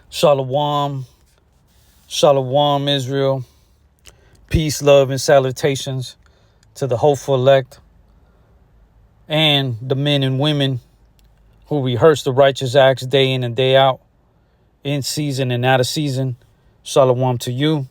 Shalom, Shalom, Israel. Peace, love, and salutations to the hopeful elect and the men and women who rehearse the righteous acts day in and day out, in season and out of season. Shalom to you.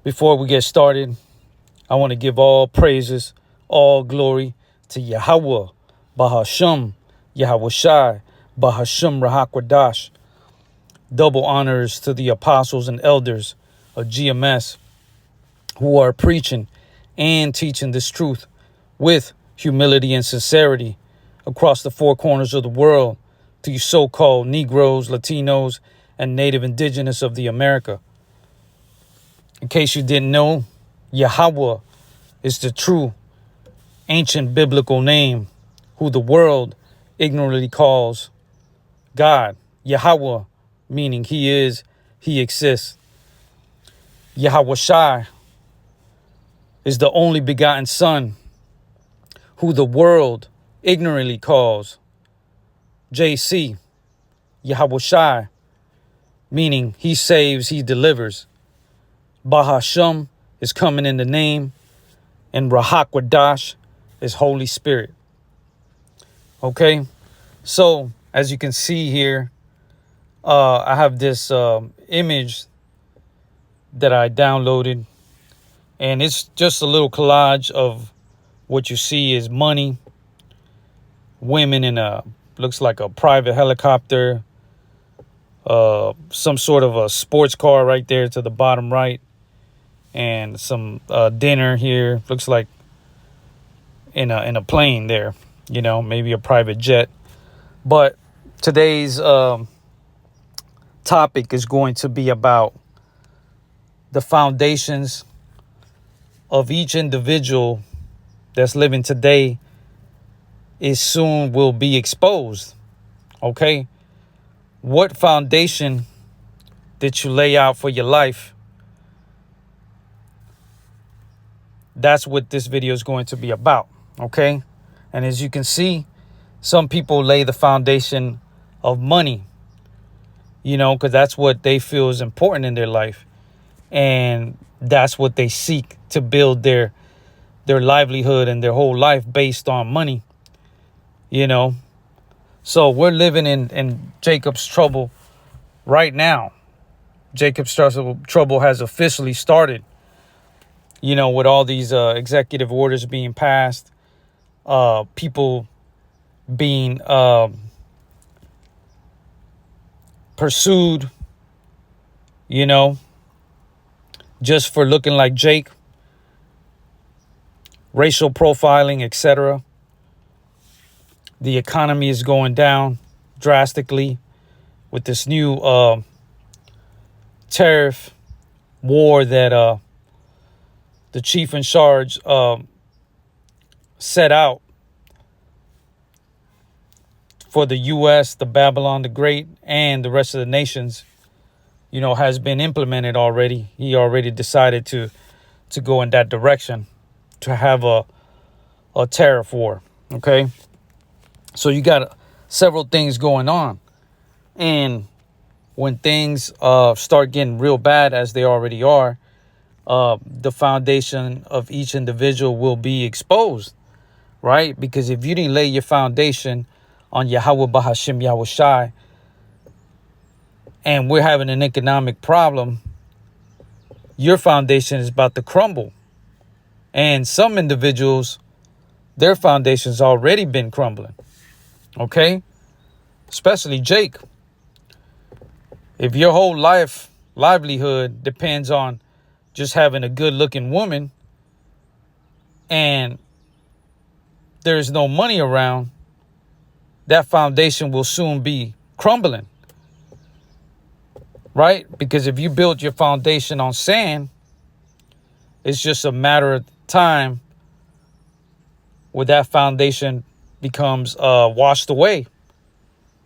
Before we get started, I want to give all praises, all glory to Yahweh, Bahasham, Yahweh Shai, Bahasham Rahakwadash. Double honors to the apostles and elders of GMS who are preaching and teaching this truth with humility and sincerity across the four corners of the world to you so-called Negroes, Latinos, and Native Indigenous of the America. In case you didn't know, Yahweh is the true ancient biblical name who the world ignorantly calls God. Yahweh, meaning he is, he exists. Yahweh Shai is the only begotten Son who the world ignorantly calls JC. Yahweh Shai, meaning he saves, he delivers. Bahasham is coming in the name, and Rahakwadash is Holy Spirit. Okay, so as you can see here, I have this image that I downloaded, and it's just a little collage of what you see is money, women in a, looks like a private helicopter, some sort of a sports car right there to the bottom right, and some dinner here, looks like in a plane there, you know, maybe a private jet. But today's topic is going to be about the foundations of each individual that's living today is soon will be exposed. Okay, what foundation did you lay out for your life? That's what this video is going to be about. Okay, and as you can see, some people lay the foundation of money, you know, because that's what they feel is important in their life, and that's what they seek to build their livelihood and their whole life based on money, you know. So we're living in Jacob's trouble right now. Jacob's trouble has officially started, you know, with all these executive orders being passed, people being pursued, you know, just for looking like Jake, racial profiling, etc. The economy is going down drastically with this new tariff war that the chief in charge set out for the U.S., the Babylon the Great, and the rest of the nations, you know, has been implemented already. He already decided to go in that direction, to have a tariff war. Okay, so you got several things going on, and when things start getting real bad, as they already are, the foundation of each individual will be exposed, right? Because if you didn't lay your foundation on Yahweh Bahashim Yahweh Shai, and we're having an economic problem, your foundation is about to crumble. And some individuals, their foundation's already been crumbling. Okay? Especially Jake. If your whole livelihood depends on just having a good looking woman and there's no money around, that foundation will soon be crumbling. Right? Because if you build your foundation on sand, it's just a matter of time where that foundation becomes washed away,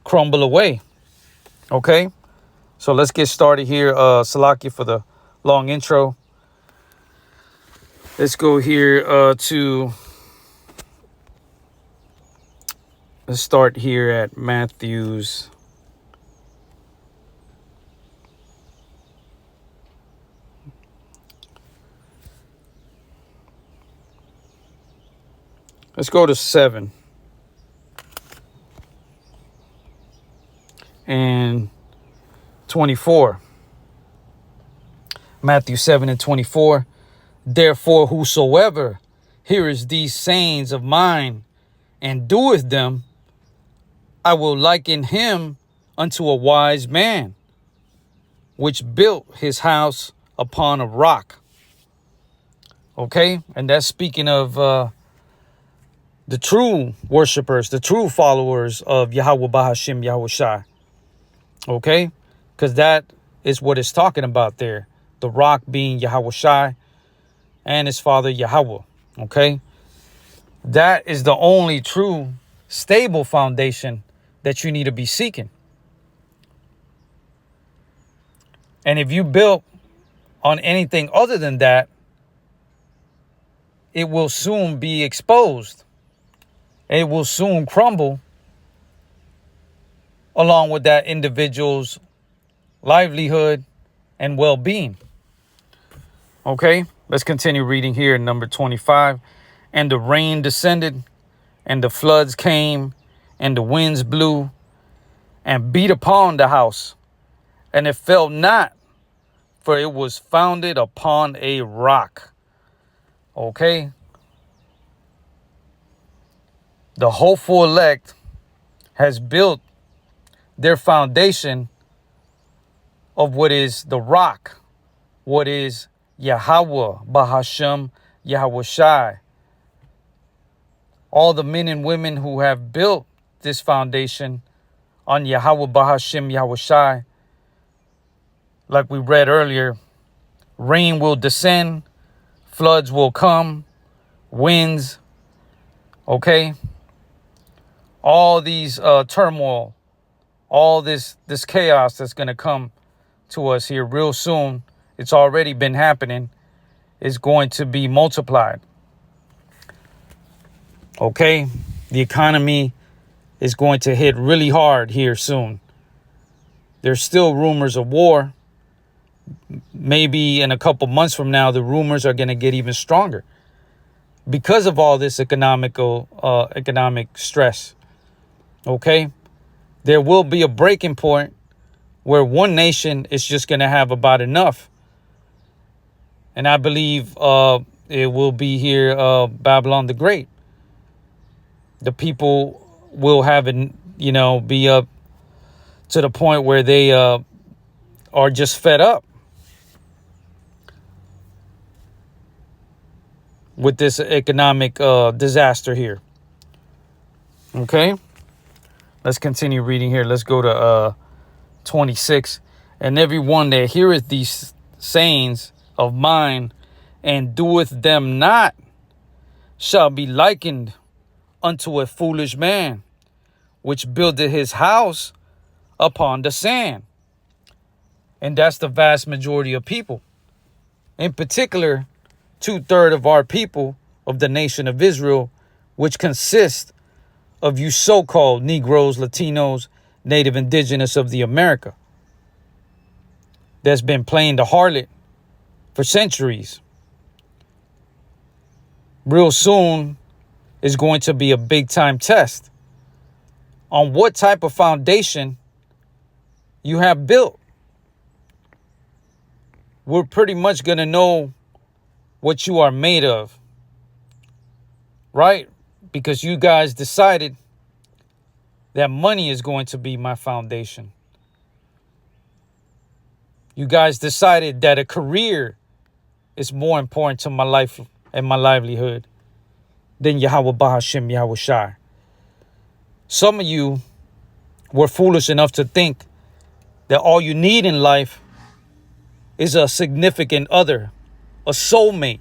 crumble away. Okay? So let's get started here. Salaki for the long intro. Let's go here let's start here at Matthew's Let's go to 7 and 24. Matthew 7 and 24. Therefore, whosoever heareth these sayings of mine and doeth them, I will liken him unto a wise man, which built his house upon a rock. Okay, and that's speaking of the true worshipers, the true followers of Yahweh Bahashim Yahweh Shai. Okay, because that is what it's talking about there. The rock being Yahweh Shai and his father Yahweh. Okay, that is the only true stable foundation that you need to be seeking. And if you build on anything other than that, it will soon be exposed. It will soon crumble along with that individual's livelihood and well-being. Okay, let's continue reading here in number 25. And the rain descended, and the floods came, and the winds blew, and beat upon the house, and it fell not, for it was founded upon a rock. Okay. The hopeful elect has built their foundation of what is the rock, what is Yahweh, Bahasham, Yahweh Shai. All the men and women who have built this foundation on Yahweh, Bahasham, Yahweh Shai, like we read earlier, rain will descend, floods will come, winds, okay? All these turmoil, all this chaos that's going to come to us here real soon. It's already been happening. It's going to be multiplied. Okay, the economy is going to hit really hard here soon. There's still rumors of war. Maybe in a couple months from now, the rumors are going to get even stronger because of all this economic stress. Okay, there will be a breaking point where one nation is just going to have about enough. And I believe it will be here, Babylon the Great. The people will have, be up to the point where they are just fed up with this economic disaster here. Okay. Let's continue reading here. Let's go to 26. And everyone that heareth these sayings of mine and doeth them not shall be likened unto a foolish man, which builded his house upon the sand. And that's the vast majority of people. In particular, 2/3 of our people of the nation of Israel, which consists of you so-called Negroes, Latinos, Native Indigenous of the America, that's been playing the harlot for centuries. Real soon is going to be a big time test on what type of foundation you have built. We're pretty much going to know what you are made of, right? Because you guys decided that money is going to be my foundation. You guys decided that a career is more important to my life and my livelihood than Yahweh Bahashim Yahweh Shai. Some of you were foolish enough to think that all you need in life is a significant other, a soulmate.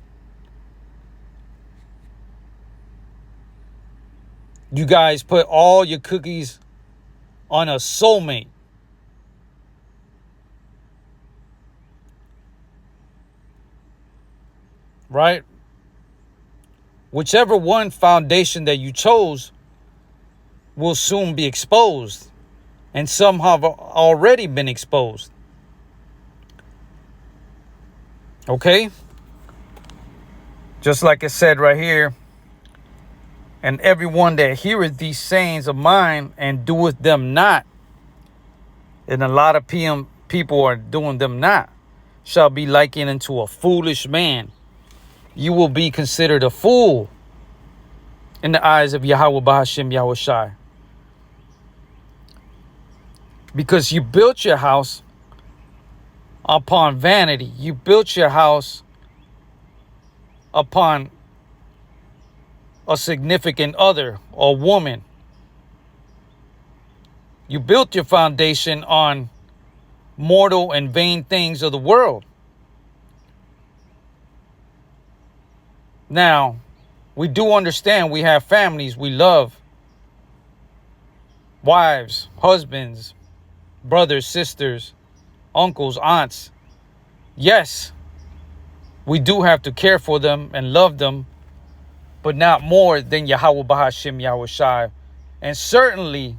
You guys put all your cookies on a soulmate. Right? Whichever one foundation that you chose will soon be exposed. And some have already been exposed. Okay? Just like it said right here And everyone that heareth these sayings of mine and doeth them not, and a lot of people are doing them not, shall be likened unto a foolish man. You will be considered a fool in the eyes of Yahweh Bahashim Yahushai. Because you built your house upon vanity. You built your house upon a significant other or woman. You built your foundation on mortal and vain things of the world. Now, we do understand we have families we love, wives, husbands, brothers, sisters, uncles, aunts. Yes, we do have to care for them and love them, but not more than Yahweh Bahashim Yahushai, and certainly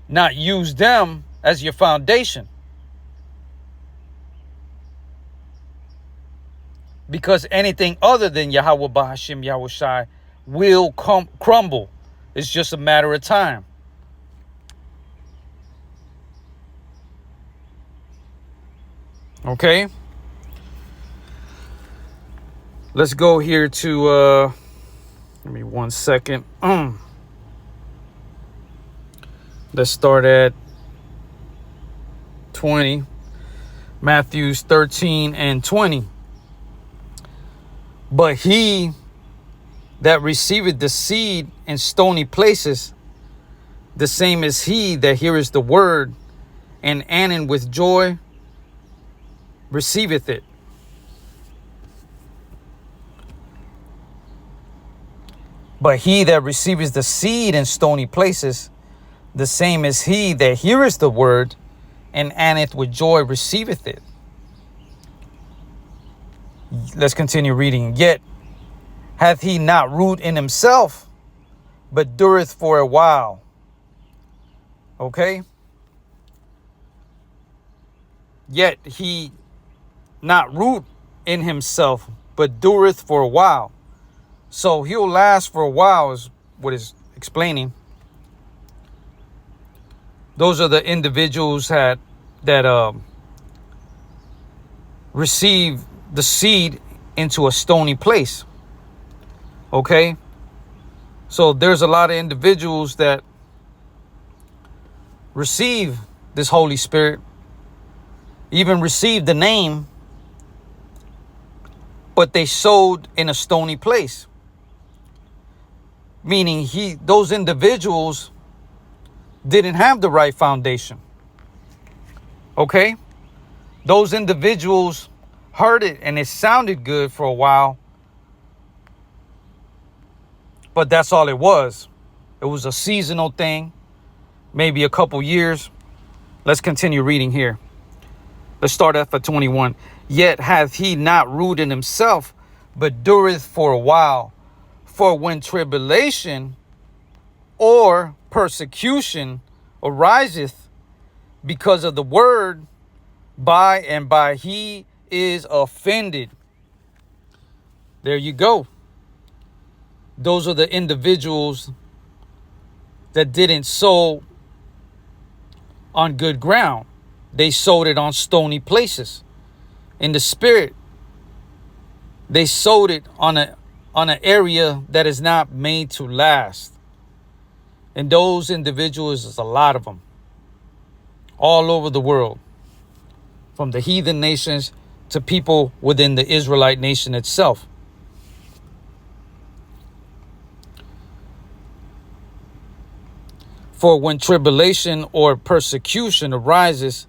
not use them as your foundation. Because anything other than Yahweh Bahashim Yahushai will crumble. It's just a matter of time. Okay? Let's go here to, give me 1 second. Let's start at 20. Matthew 13 and 20. But he that receiveth the seed in stony places, the same as he that heareth the word, and with joy receiveth it. But he that receiveth the seed in stony places, the same as he that heareth the word, and with joy receiveth it. Let's continue reading. Yet hath he not root in himself, but dureth for a while. Okay? Yet he not root in himself, but dureth for a while. So he'll last for a while is what is explaining. Those are the individuals that receive the seed into a stony place. Okay? So there's a lot of individuals that receive this Holy Spirit, even receive the name, but they sowed in a stony place. Meaning those individuals didn't have the right foundation. Okay? Those individuals heard it and it sounded good for a while, but that's all it was. It was a seasonal thing, maybe a couple years. Let's continue reading here. Let's start at 21. Yet hath he not root in himself, but dureth for a while. For when tribulation or persecution ariseth because of the word, by and by he is offended. There you go. Those are the individuals that didn't sow on good ground. They sowed it on stony places. In the spirit, they sowed it on an area that is not made to last. And those individuals, there's a lot of them all over the world, from the heathen nations to people within the Israelite nation itself. For when tribulation or persecution arises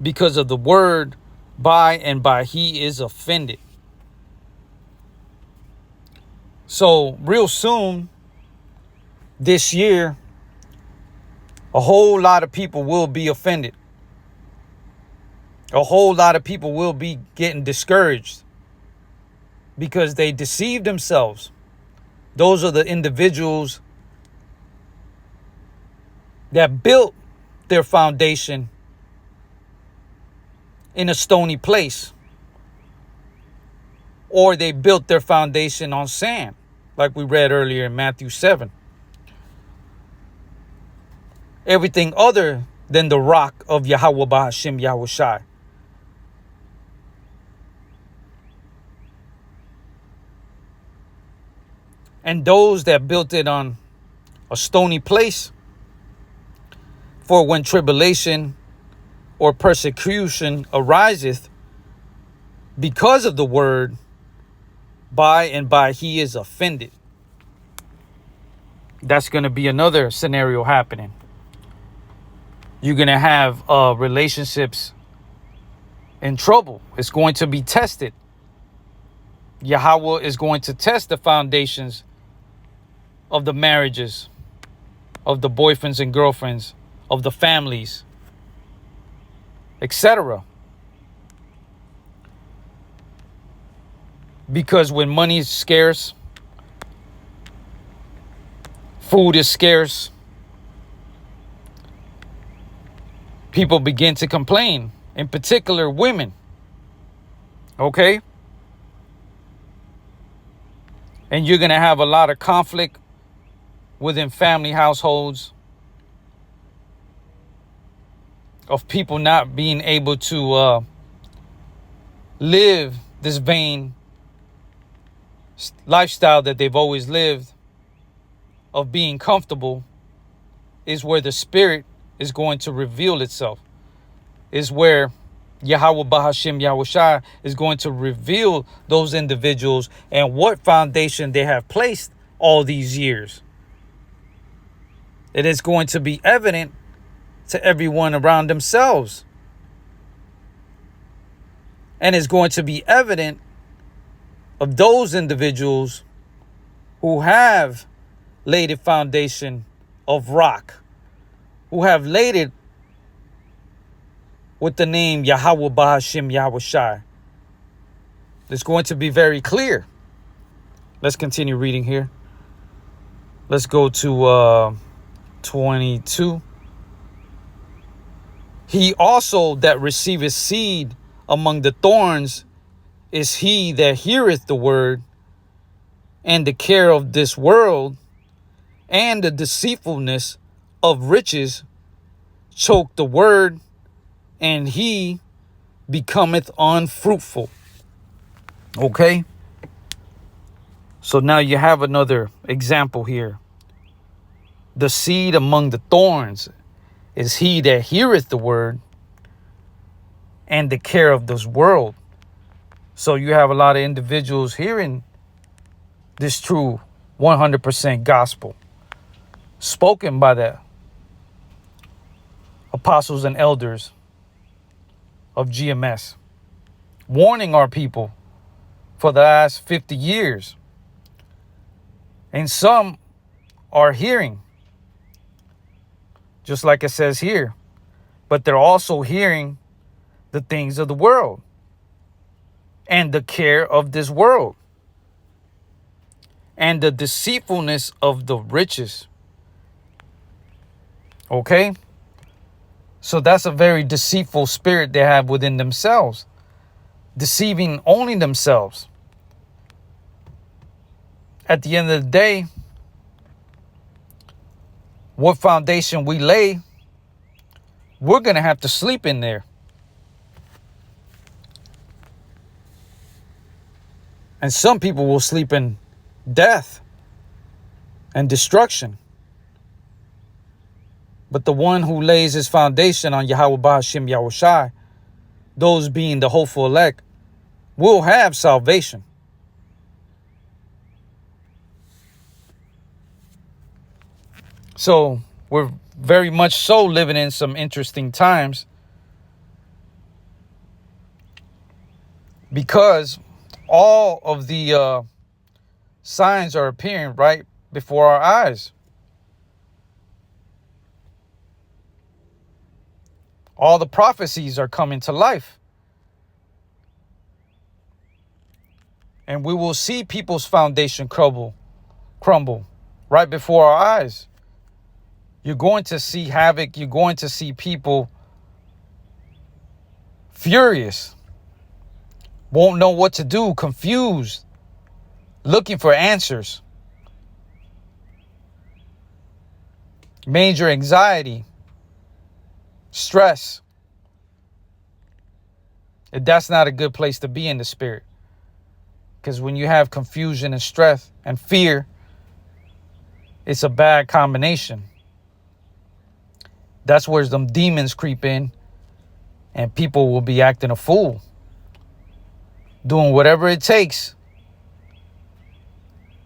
because of the word, by and by he is offended. So real soon this year, a whole lot of people will be offended. A whole lot of people will be getting discouraged because they deceived themselves. Those are the individuals that built their foundation in a stony place, or they built their foundation on sand. like we read earlier in Matthew 7. Everything other than the rock of Yahweh Bahashim Yahushai. And those that built it on a stony place, for when tribulation or persecution ariseth because of the word, by and by he is offended. That's going to be another scenario happening. You're going to have relationships in trouble. It's going to be tested. Yahweh is going to test the foundations of the marriages, of the boyfriends and girlfriends, of the families, etc. Because when money is scarce, food is scarce, people begin to complain, in particular women. Okay? And you're going to have a lot of conflict within family households of people not being able to live this vain lifestyle that they've always lived, of being comfortable, is where the spirit is going to reveal itself. Is where Yahweh Bahashim Yahushai is going to reveal those individuals and what foundation they have placed all these years. It is going to be evident to everyone around themselves. And it's going to be evident of those individuals who have laid a foundation of rock, who have laid it with the name Yahweh Bahashim Yahushai. It's going to be very clear. Let's continue reading here. Let's go to 22. He also that receiveth seed among the thorns is he that heareth the word, and the care of this world and the deceitfulness of riches choke the word, and he becometh unfruitful. Okay? So now you have another example here. The seed among the thorns is he that heareth the word, and the care of this world. So you have a lot of individuals hearing this true 100% gospel spoken by the apostles and elders of GMS, warning our people for the last 50 years. And some are hearing, just like it says here, but they're also hearing the things of the world and the care of this world and the deceitfulness of the riches. Okay? So that's a very deceitful spirit they have within themselves, deceiving only themselves. At the end of the day, what foundation we lay, we're going to have to sleep in there. And some people will sleep in death and destruction. But the one who lays his foundation on Yahweh Bahashim Yahushai, those being the hopeful elect, will have salvation. So we're very much so living in some interesting times, because all of the signs are appearing right before our eyes. All the prophecies are coming to life. And we will see people's foundation crumble right before our eyes. You're going to see havoc. You're going to see people furious, won't know what to do, confused, looking for answers. major anxiety, stress. That's not a good place to be in the spirit. Because when you have confusion and stress and fear, it's a bad combination. That's where them demons creep in and people will be acting a fool, doing whatever it takes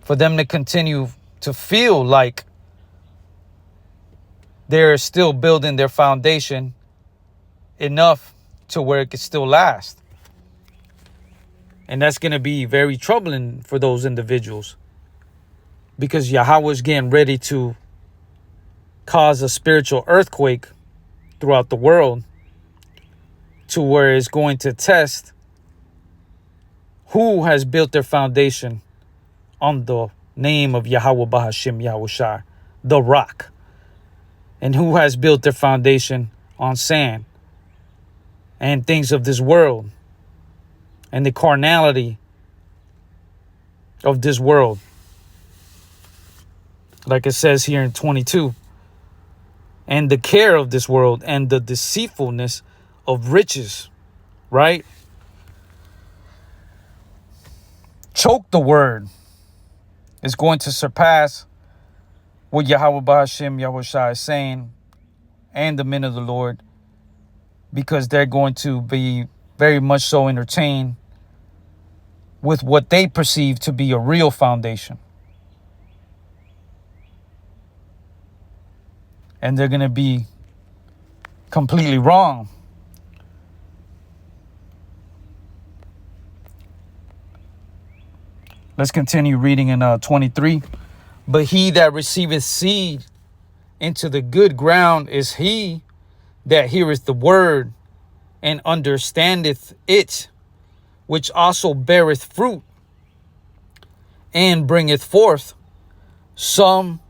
for them to continue to feel like they're still building their foundation enough to where it could still last. And that's going to be very troubling for those individuals, because Yahweh is getting ready to cause a spiritual earthquake throughout the world, to where it's going to test who has built their foundation on the name of Yahweh Bahashim Yahushai, the rock, and who has built their foundation on sand and things of this world and the carnality of this world. Like it says here in 22, and the care of this world and the deceitfulness of riches, right? Choke the word is going to surpass what Yahweh Bahashim Yahushai is saying, and the men of the Lord, because they're going to be very much so entertained with what they perceive to be a real foundation. And they're going to be completely wrong. Let's continue reading in 23. But he that receiveth seed into the good ground is he that heareth the word and understandeth it, which also beareth fruit and bringeth forth some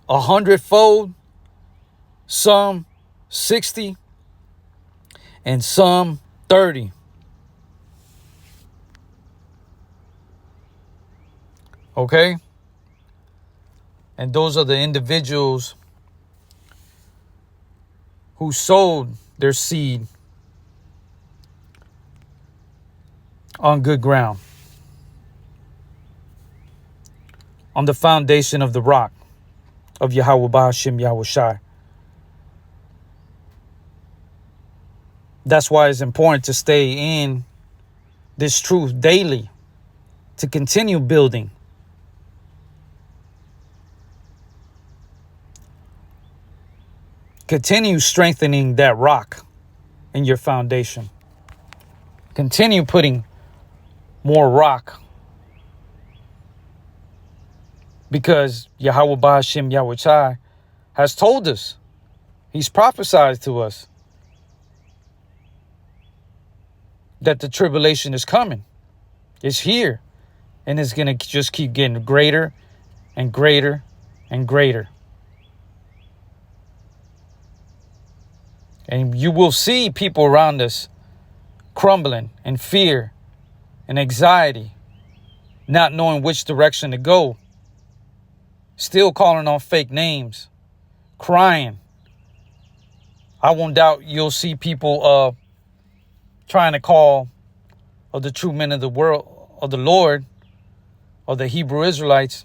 100-fold, some 60, and some 30. Okay? And those are the individuals who sowed their seed on good ground, on the foundation of the rock of Yahweh Bahashim Yahushai. That's why it's important to stay in this truth daily, to continue building. Continue strengthening that rock in your foundation. Continue putting more rock, because Yahweh Bahashim Yahushai has told us, he's prophesied to us that the tribulation is coming. It's here, and it's going to just keep getting greater and greater and greater. And you will see people around us crumbling in fear and anxiety, not knowing which direction to go, still calling on fake names, crying. I won't doubt you'll see people trying to call of the true men of the world, of the Lord, or the Hebrew Israelites,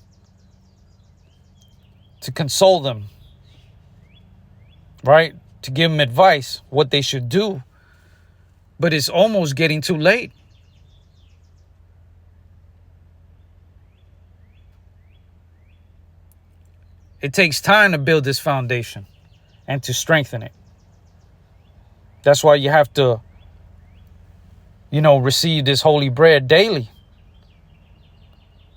to console them, right? To give them advice, what they should do. But it's almost getting too late. It takes time to build this foundation and to strengthen it. That's why you have to, receive this holy bread daily,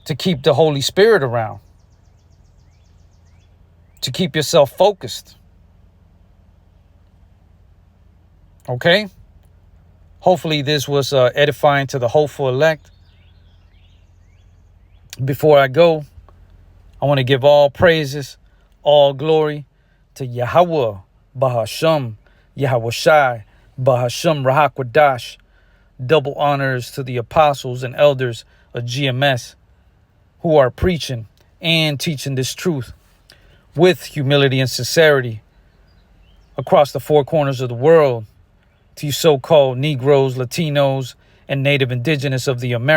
to keep the Holy Spirit around, to keep yourself focused. Okay? Hopefully this was edifying to the hopeful elect. Before I go, I want to give all praises, all glory to Yahweh Bahasham Yahushai Bahasham Rahakwadash. Double honors to the apostles and elders of GMS who are preaching and teaching this truth with humility and sincerity across the four corners of the world to you so-called Negroes, Latinos, and Native Indigenous of the Americas.